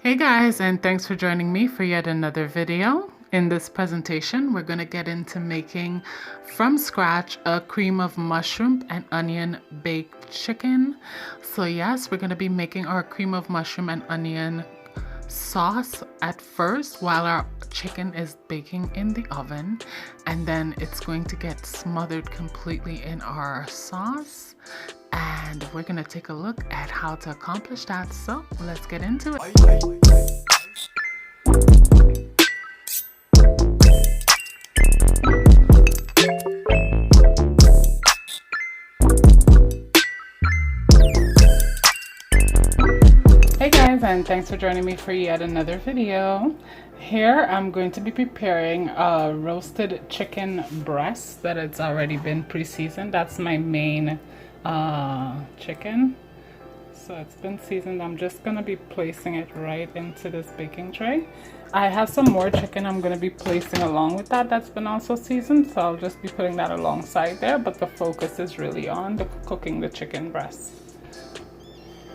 Hey guys, and thanks for joining me for yet another video. In this presentation, we're going to get into making from scratch a cream of mushroom and onion baked chicken. So yes, we're going to be making our cream of mushroom and onion sauce at first while our chicken is baking in the oven, and then it's going to get smothered completely in our sauce, and we're going to take a look at how to accomplish that. So let's get into it. Hey guys, and thanks for joining me for yet another video. Here I'm going to be preparing a roasted chicken breast that it's already been pre-seasoned. That's my main chicken, so it's been seasoned. I'm just going to be placing it right into this baking tray. I have some more chicken I'm going to be placing along with that that's been also seasoned, so I'll just be putting that alongside there, but the focus is really on cooking the chicken breast.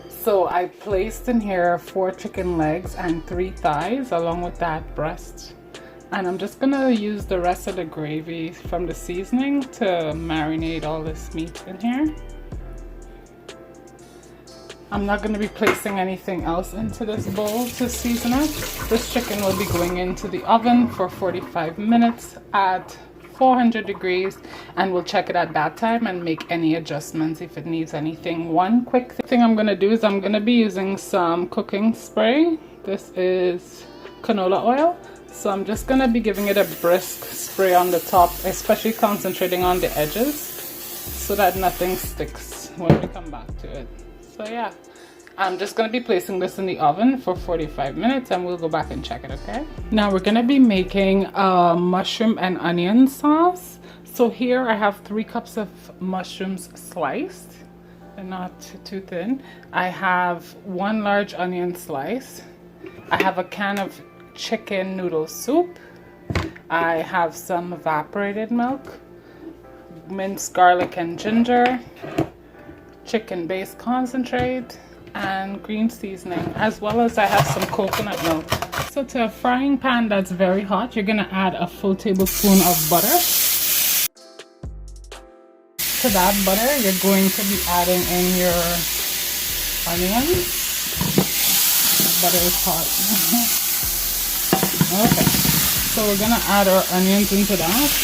So I placed in here 4 chicken legs and 3 thighs along with that breast. And I'm just gonna use the rest of the gravy from the seasoning to marinate all this meat in here. I'm not gonna be placing anything else into this bowl to season it. This chicken will be going into the oven for 45 minutes at 400 degrees, and we'll check it at that time and make any adjustments if it needs anything. One quick thing I'm going to do is I'm going to be using some cooking spray. This is canola oil, so I'm just going to be giving it a brisk spray on the top, especially concentrating on the edges so that nothing sticks when we come back to it. So yeah, I'm just going to be placing this in the oven for 45 minutes and we'll go back and check it, okay? Now we're going to be making a mushroom and onion sauce. So here I have 3 cups of mushrooms sliced. They're not too thin. I have 1 large onion slice. I have a can of chicken noodle soup. I have some evaporated milk, minced garlic and ginger, chicken base concentrate, and green seasoning, as well as I have some coconut milk. So to a frying pan that's very hot, you're going to add a full tablespoon of butter. To that butter, you're going to be adding in your onions. The butter is hot. Okay, so we're going to add our onions into that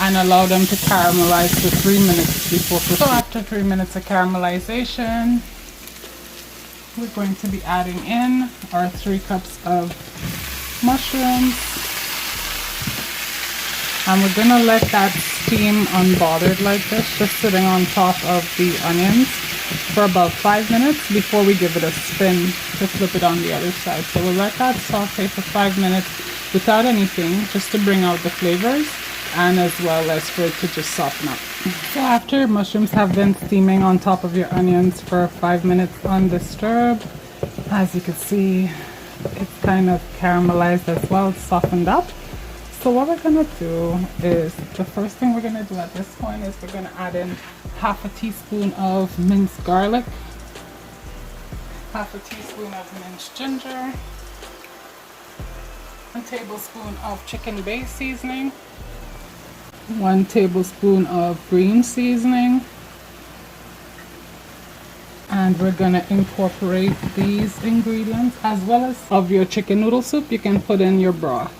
and allow them to caramelize for 3 minutes before proceeding. So after 3 minutes of caramelization, we're going to be adding in our 3 cups of mushrooms, and we're gonna let that steam unbothered like this, just sitting on top of the onions for about 5 minutes before we give it a spin to flip it on the other side. So we'll let that saute for 5 minutes without anything, just to bring out the flavors and as well as for it to just soften up. So after mushrooms have been steaming on top of your onions for 5 minutes undisturbed, as you can see, it's kind of caramelized as well, it's softened up. So what we're gonna do is, the first thing we're gonna do at this point is we're gonna add in half a teaspoon of minced garlic, half a teaspoon of minced ginger, a tablespoon of chicken base seasoning, 1 tablespoon of green seasoning, and we're gonna incorporate these ingredients as well as of your chicken noodle soup. You can put in your broth.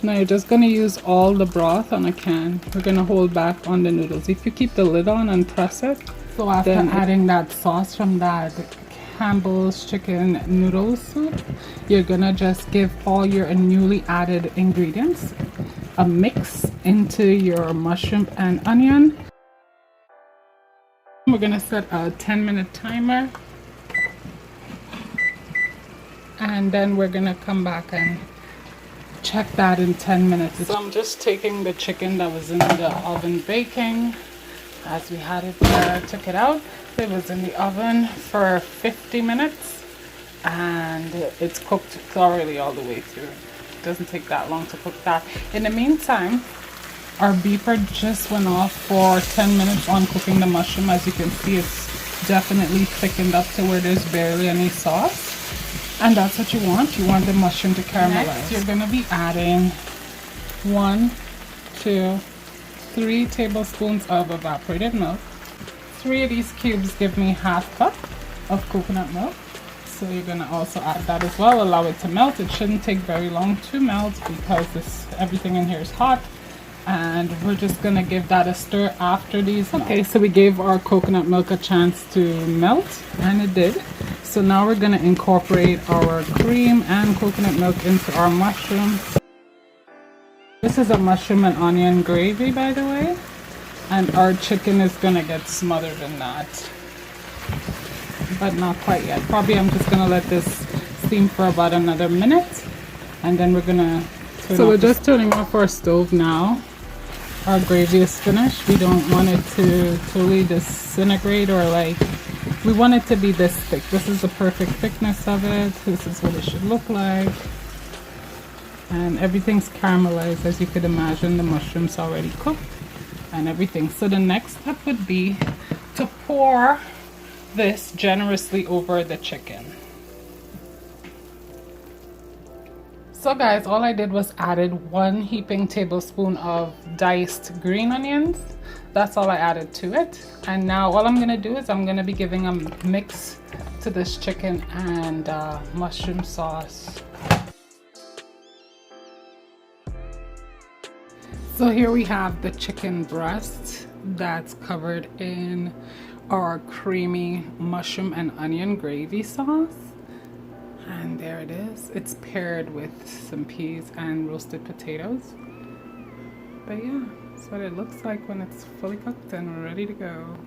Now you're just gonna use all the broth on a can. We're gonna hold back on the noodles. If you keep the lid on and press it, so after adding that sauce from that Campbell's chicken noodle soup, you're gonna just give all your newly added ingredients a mix into your mushroom and onion. We're gonna set a 10-minute timer, and then we're gonna come back and check that in 10 minutes. So I'm just taking the chicken that was in the oven baking, as we had it there, took it out. It was in the oven for 50 minutes and it's cooked thoroughly all the way through. It doesn't take that long to cook that. In the meantime, Our beeper just went off for 10 minutes on cooking the mushroom. As you can see, it's definitely thickened up to where there's barely any sauce. And that's what you want. You want the mushroom to caramelize. Next, you're going to be adding 1, 2, 3 tablespoons of evaporated milk. 3 of these cubes give me ½ cup of coconut milk. So you're going to also add that as well. Allow it to melt. It shouldn't take very long to melt because everything in here is hot. And we're just going to give that a stir after these. Okay, so we gave our coconut milk a chance to melt, and it did. So now we're going to incorporate our cream and coconut milk into our mushroom. This is a mushroom and onion gravy, by the way. And our chicken is going to get smothered in that. But not quite yet. Probably I'm just going to let this steam for about another minute. And then we're going to turn So we're just turning off our stove now. Our gravy is finished. We don't want it to totally disintegrate or like, we want it to be this thick. This is the perfect thickness of it. This is what it should look like. And everything's caramelized, as you could imagine. The mushroom's already cooked and everything. So the next step would be to pour this generously over the chicken. So guys, all I did was added 1 heaping tablespoon of diced green onions. That's all I added to it. And now all I'm gonna do is I'm gonna be giving a mix to this chicken and mushroom sauce. So here we have the chicken breast that's covered in our creamy mushroom and onion gravy sauce. And there it is. It's paired with some peas and roasted potatoes. But yeah, that's what it looks like when it's fully cooked and ready to go.